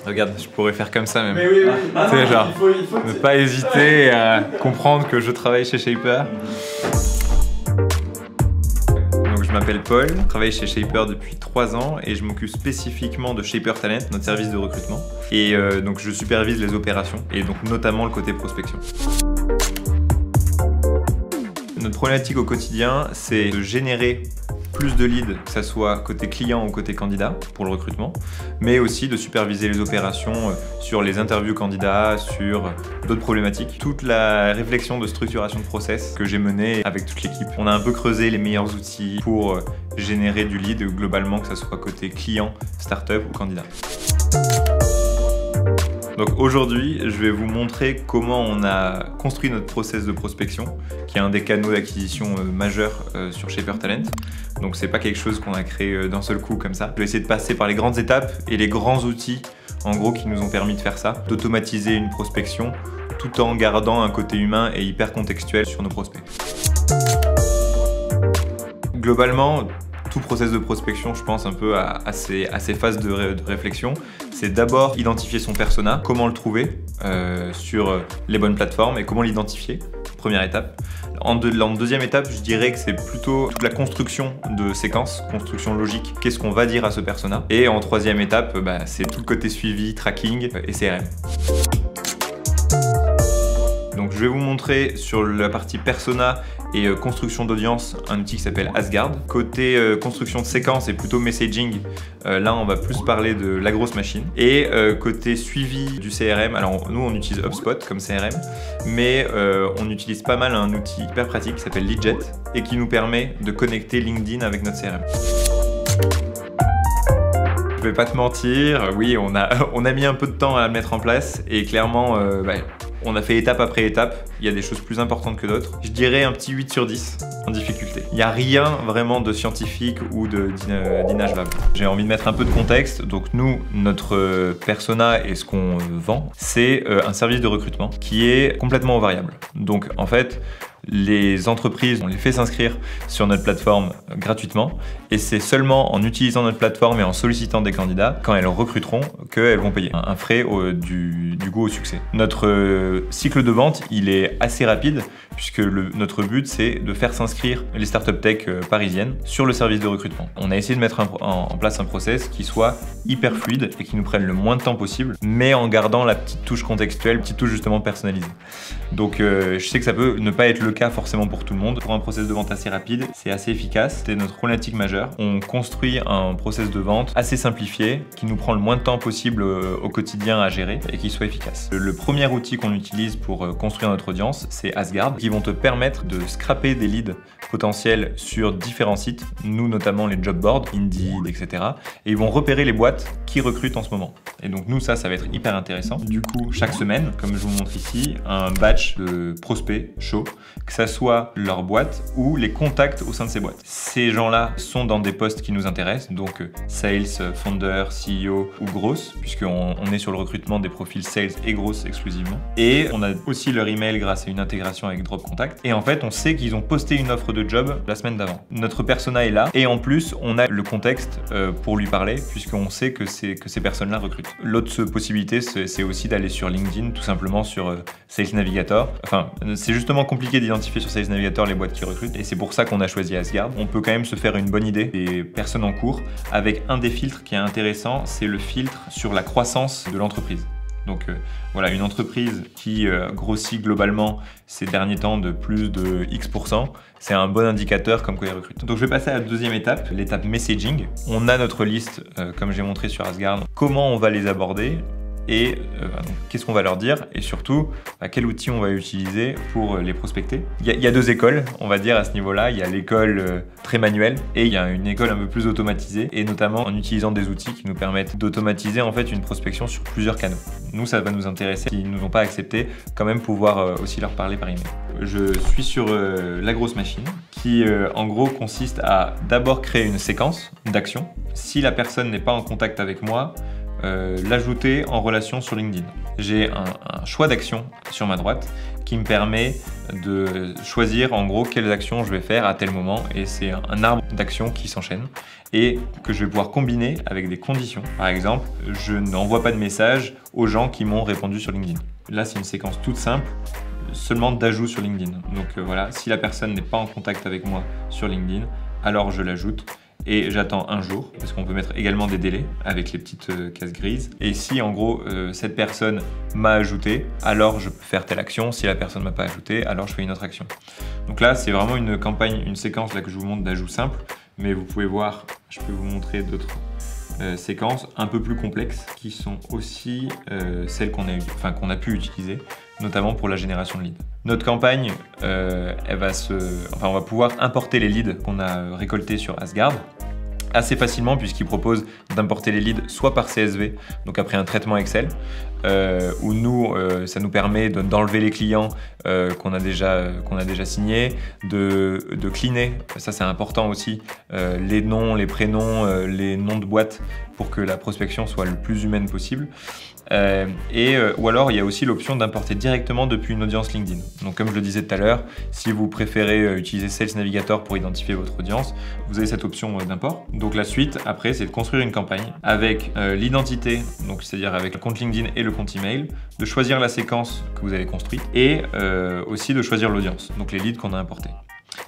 Regarde, je pourrais faire comme ça même. Mais oui, oui. Tu sais, genre, il faut ne pas hésiter à comprendre que je travaille chez Shaper. Donc je m'appelle Paul, je travaille chez Shaper depuis 3 ans et je m'occupe spécifiquement de Shaper Talent, notre service de recrutement. Et donc je supervise les opérations et donc notamment le côté prospection. Notre problématique au quotidien, c'est de générer plus de leads, que ce soit côté client ou côté candidat pour le recrutement, mais aussi de superviser les opérations sur les interviews candidats, sur d'autres problématiques. Toute la réflexion de structuration de process que j'ai menée avec toute l'équipe. On a un peu creusé les meilleurs outils pour générer du lead globalement, que ce soit côté client, startup ou candidat. Donc aujourd'hui, je vais vous montrer comment on a construit notre process de prospection, qui est un des canaux d'acquisition majeurs sur Shaper Talent. Donc c'est pas quelque chose qu'on a créé d'un seul coup comme ça. Je vais essayer de passer par les grandes étapes et les grands outils, en gros, qui nous ont permis de faire ça, d'automatiser une prospection, tout en gardant un côté humain et hyper contextuel sur nos prospects. Globalement, tout process de prospection, je pense un peu à ces phases de réflexion. C'est d'abord identifier son persona, comment le trouver sur les bonnes plateformes et comment l'identifier, première étape. En deuxième étape, je dirais que c'est plutôt toute la construction de séquences, construction logique, qu'est-ce qu'on va dire à ce persona. Et en troisième étape, c'est tout le côté suivi, tracking et CRM. Donc je vais vous montrer sur la partie persona et construction d'audience un outil qui s'appelle Asgard. Côté construction de séquences et plutôt messaging, là on va plus parler de la grosse machine. Et côté suivi du CRM, alors nous on utilise HubSpot comme CRM, mais on utilise pas mal un outil hyper pratique qui s'appelle Leadjet et qui nous permet de connecter LinkedIn avec notre CRM. Je vais pas te mentir, oui on a mis un peu de temps à le mettre en place et clairement on a fait étape après étape, il y a des choses plus importantes que d'autres. Je dirais un petit 8 sur 10 en difficulté. Il n'y a rien vraiment de scientifique ou d'inachevable. J'ai envie de mettre un peu de contexte. Donc nous, notre persona et ce qu'on vend, c'est un service de recrutement qui est complètement variable. Donc en fait, les entreprises, on les fait s'inscrire sur notre plateforme gratuitement et c'est seulement en utilisant notre plateforme et en sollicitant des candidats, quand elles recruteront, qu'elles vont payer un frais du goût au succès. Notre cycle de vente, il est assez rapide puisque notre but, c'est de faire s'inscrire les startup tech parisiennes sur le service de recrutement. On a essayé de mettre en place un process qui soit hyper fluide et qui nous prenne le moins de temps possible, mais en gardant la petite touche contextuelle, petite touche justement personnalisée. Donc je sais que ça peut ne pas être le cas forcément pour tout le monde. Pour un process de vente assez rapide, c'est assez efficace. C'est notre problématique majeure. On construit un process de vente assez simplifié qui nous prend le moins de temps possible au quotidien à gérer et qui soit efficace. Le premier outil qu'on utilise pour construire notre audience, c'est Asgard, qui vont te permettre de scraper des leads potentiels sur différents sites, nous notamment les job boards, Indeed, etc. Et ils vont repérer les boîtes qui recrutent en ce moment. Et donc nous, ça va être hyper intéressant. Du coup, chaque semaine, comme je vous montre ici, un batch de prospects chauds, que ça soit leur boîte ou les contacts au sein de ces boîtes. Ces gens-là sont dans des postes qui nous intéressent, donc sales, founder, CEO ou grosses, puisqu'on est sur le recrutement des profils sales et grosses exclusivement. Et on a aussi leur email grâce à une intégration avec Drop Contact. Et en fait, on sait qu'ils ont posté une offre de job la semaine d'avant. Notre persona est là et en plus, on a le contexte pour lui parler, puisqu'on sait que ces personnes-là recrutent. L'autre possibilité, c'est aussi d'aller sur LinkedIn, tout simplement sur Sales Navigator. Enfin, c'est justement compliqué d'identifier sur Sales Navigator les boîtes qui recrutent et c'est pour ça qu'on a choisi Asgard. On peut quand même se faire une bonne idée des personnes en cours avec un des filtres qui est intéressant, c'est le filtre sur la croissance de l'entreprise. Donc voilà, une entreprise qui grossit globalement ces derniers temps de plus de X%, c'est un bon indicateur comme quoi ils recrutent. Donc je vais passer à la deuxième étape, l'étape messaging. On a notre liste, comme j'ai montré sur Asgard, comment on va les aborder et qu'est-ce qu'on va leur dire et surtout quel outil on va utiliser pour les prospecter. Il y a deux écoles, on va dire à ce niveau-là. Il y a l'école très manuelle et il y a une école un peu plus automatisée et notamment en utilisant des outils qui nous permettent d'automatiser en fait une prospection sur plusieurs canaux. Nous, ça va nous intéresser. S'ils ne nous ont pas accepté, quand même pouvoir aussi leur parler par email. Je suis sur la grosse machine qui en gros consiste à d'abord créer une séquence d'actions. Si la personne n'est pas en contact avec moi, l'ajouter en relation sur LinkedIn. J'ai un choix d'actions sur ma droite qui me permet de choisir en gros quelles actions je vais faire à tel moment, et c'est un arbre d'actions qui s'enchaîne et que je vais pouvoir combiner avec des conditions. Par exemple, je n'envoie pas de message aux gens qui m'ont répondu sur LinkedIn. Là, c'est une séquence toute simple, seulement d'ajout sur LinkedIn. Donc voilà, si la personne n'est pas en contact avec moi sur LinkedIn, alors je l'ajoute et j'attends un jour, parce qu'on peut mettre également des délais avec les petites cases grises. Et si en gros cette personne m'a ajouté, alors je peux faire telle action. Si la personne ne m'a pas ajouté, alors je fais une autre action. Donc là, c'est vraiment une campagne, une séquence là que je vous montre d'ajout simple, mais vous pouvez voir, je peux vous montrer d'autres séquences un peu plus complexes qui sont aussi celles qu'on a pu utiliser, notamment pour la génération de leads. Notre campagne, on va pouvoir importer les leads qu'on a récoltés sur Asgard assez facilement, puisqu'il propose d'importer les leads soit par CSV, donc après un traitement Excel, où nous, ça nous permet d'enlever les clients qu'on a déjà signés, de cleaner, ça c'est important aussi, les noms, les prénoms, les noms de boîtes, pour que la prospection soit le plus humaine possible. Ou alors il y a aussi l'option d'importer directement depuis une audience LinkedIn. Donc comme je le disais tout à l'heure, si vous préférez utiliser Sales Navigator pour identifier votre audience, vous avez cette option d'import. Donc la suite après, c'est de construire une campagne avec l'identité, donc c'est-à-dire avec le compte LinkedIn et le compte email, de choisir la séquence que vous avez construite et aussi de choisir l'audience, donc les leads qu'on a importés.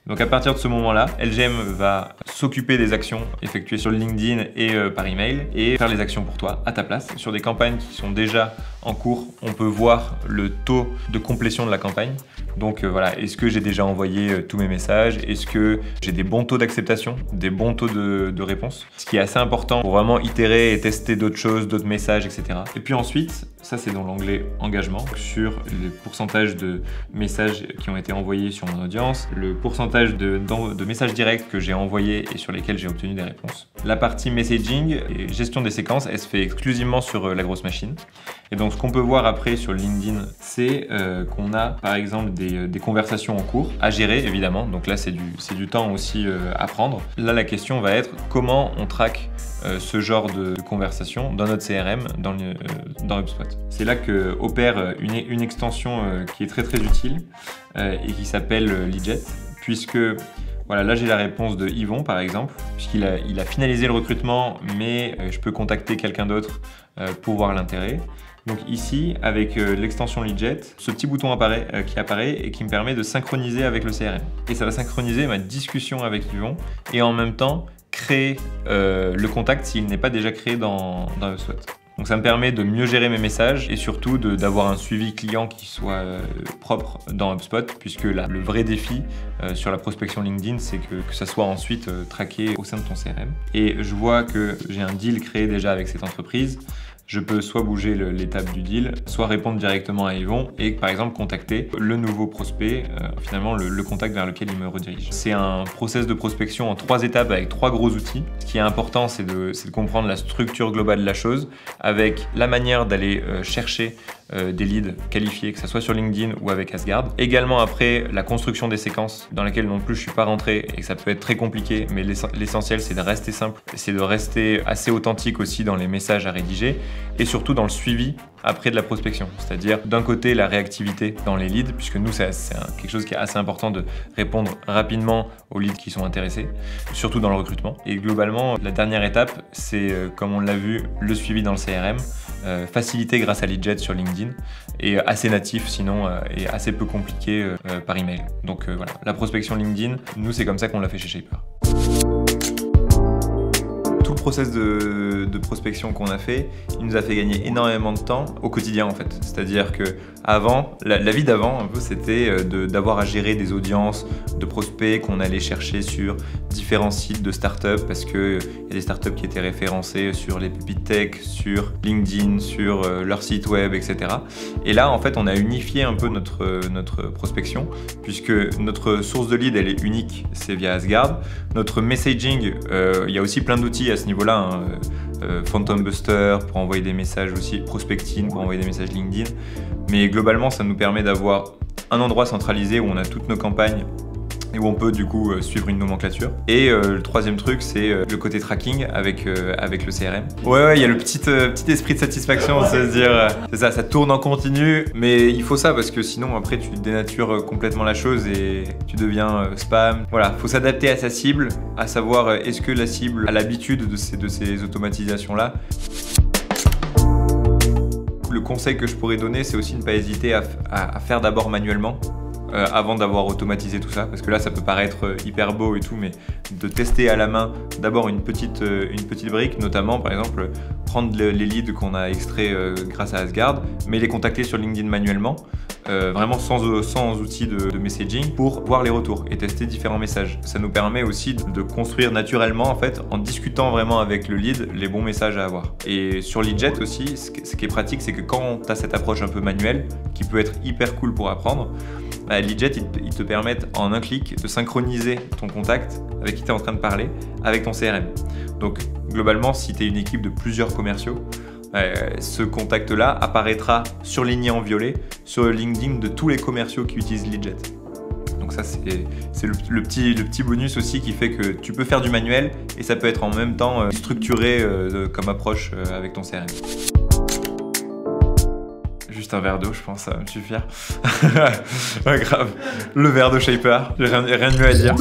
Donc à partir de ce moment-là, LGM va s'occuper des actions effectuées sur LinkedIn et par email et faire les actions pour toi à ta place. Sur des campagnes qui sont déjà en cours, on peut voir le taux de complétion de la campagne. Donc voilà, est-ce que j'ai déjà envoyé tous mes messages? Est-ce que j'ai des bons taux d'acceptation, des bons taux de réponse? Ce qui est assez important pour vraiment itérer et tester d'autres choses, d'autres messages, etc. Et puis ensuite, ça c'est dans l'onglet engagement, sur le pourcentage de messages qui ont été envoyés sur mon audience, le pourcentage de messages directs que j'ai envoyés et sur lesquels j'ai obtenu des réponses. La partie messaging et gestion des séquences, elle se fait exclusivement sur la grosse machine. Et donc ce qu'on peut voir après sur LinkedIn, c'est qu'on a par exemple des conversations en cours à gérer évidemment. Donc là c'est du temps aussi à prendre. Là la question va être comment on traque ce genre de conversation dans notre CRM, dans HubSpot. C'est là que opère une extension qui est très utile et qui s'appelle Leadjet, puisque voilà, là j'ai la réponse de Yvon par exemple, puisqu'il a finalisé le recrutement, mais je peux contacter quelqu'un d'autre pour voir l'intérêt. Donc ici, avec l'extension Leadjet, ce petit bouton qui apparaît et qui me permet de synchroniser avec le CRM. Et ça va synchroniser ma discussion avec Yvon et en même temps créer le contact s'il n'est pas déjà créé dans HubSpot. Donc ça me permet de mieux gérer mes messages et surtout d'avoir un suivi client qui soit propre dans HubSpot, puisque là, le vrai défi sur la prospection LinkedIn, c'est que ça soit ensuite traqué au sein de ton CRM. Et je vois que j'ai un deal créé déjà avec cette entreprise. Je peux soit bouger l'étape du deal, soit répondre directement à Yvon et par exemple contacter le nouveau prospect, finalement le contact vers lequel il me redirige. C'est un process de prospection en 3 étapes avec 3 gros outils. Ce qui est important, c'est de comprendre la structure globale de la chose, avec la manière d'aller chercher des leads qualifiés, que ce soit sur LinkedIn ou avec Asgard. Également après, la construction des séquences dans lesquelles non plus je suis pas rentré et que ça peut être très compliqué, mais l'essentiel c'est de rester simple, c'est de rester assez authentique aussi dans les messages à rédiger et surtout dans le suivi après de la prospection. C'est-à-dire d'un côté la réactivité dans les leads, puisque nous c'est quelque chose qui est assez important de répondre rapidement aux leads qui sont intéressés, surtout dans le recrutement. Et globalement, la dernière étape, c'est comme on l'a vu, le suivi dans le CRM, facilité grâce à Leadjet sur LinkedIn et assez natif sinon et assez peu compliqué par email. Donc voilà, la prospection LinkedIn, nous c'est comme ça qu'on l'a fait chez Shaper. Tout le process de prospection qu'on a fait, il nous a fait gagner énormément de temps au quotidien en fait. C'est-à-dire que avant, la vie d'avant un peu, c'était d'avoir à gérer des audiences de prospects qu'on allait chercher sur différents sites de start-up, parce qu'il y a des start-up qui étaient référencées sur les pépites tech, sur LinkedIn, sur leur site web, etc. Et là, en fait, on a unifié un peu notre prospection, puisque notre source de lead, elle est unique, c'est via Asgard. Notre messaging, il y a aussi plein d'outils à ce niveau-là, hein. Phantom Buster pour envoyer des messages aussi, Prospecting pour envoyer des messages LinkedIn. Mais globalement, ça nous permet d'avoir un endroit centralisé où on a toutes nos campagnes et où on peut du coup suivre une nomenclature. Et le troisième truc, c'est le côté tracking avec le CRM. Ouais, il y a le petit esprit de satisfaction, c'est se dire, c'est ça tourne en continu, mais il faut ça parce que sinon après tu dénatures complètement la chose et tu deviens spam. Voilà, faut s'adapter à sa cible, à savoir est-ce que la cible a l'habitude de ces automatisations-là. Le conseil que je pourrais donner, c'est aussi de ne pas hésiter à faire d'abord manuellement avant d'avoir automatisé tout ça, parce que là ça peut paraître hyper beau et tout, mais de tester à la main d'abord une petite brique, notamment par exemple prendre les leads qu'on a extraits grâce à Asgard, mais les contacter sur LinkedIn manuellement, vraiment sans outil de messaging, pour voir les retours et tester différents messages. Ça nous permet aussi de construire naturellement, en fait, en discutant vraiment avec le lead, les bons messages à avoir. Et sur Leadjet aussi, ce qui est pratique, c'est que quand tu as cette approche un peu manuelle, qui peut être hyper cool pour apprendre, Leadjet, ils te permettent en un clic de synchroniser ton contact avec qui tu es en train de parler avec ton CRM. Donc globalement, si tu es une équipe de plusieurs commerciaux, ce contact-là apparaîtra surligné en violet sur le LinkedIn de tous les commerciaux qui utilisent Leadjet. Donc ça, c'est le petit bonus aussi qui fait que tu peux faire du manuel et ça peut être en même temps structuré comme approche avec ton CRM. Juste un verre d'eau, je pense, ça va me suffire. Ouais, grave. Le verre de Shaper, j'ai rien de mieux à dire.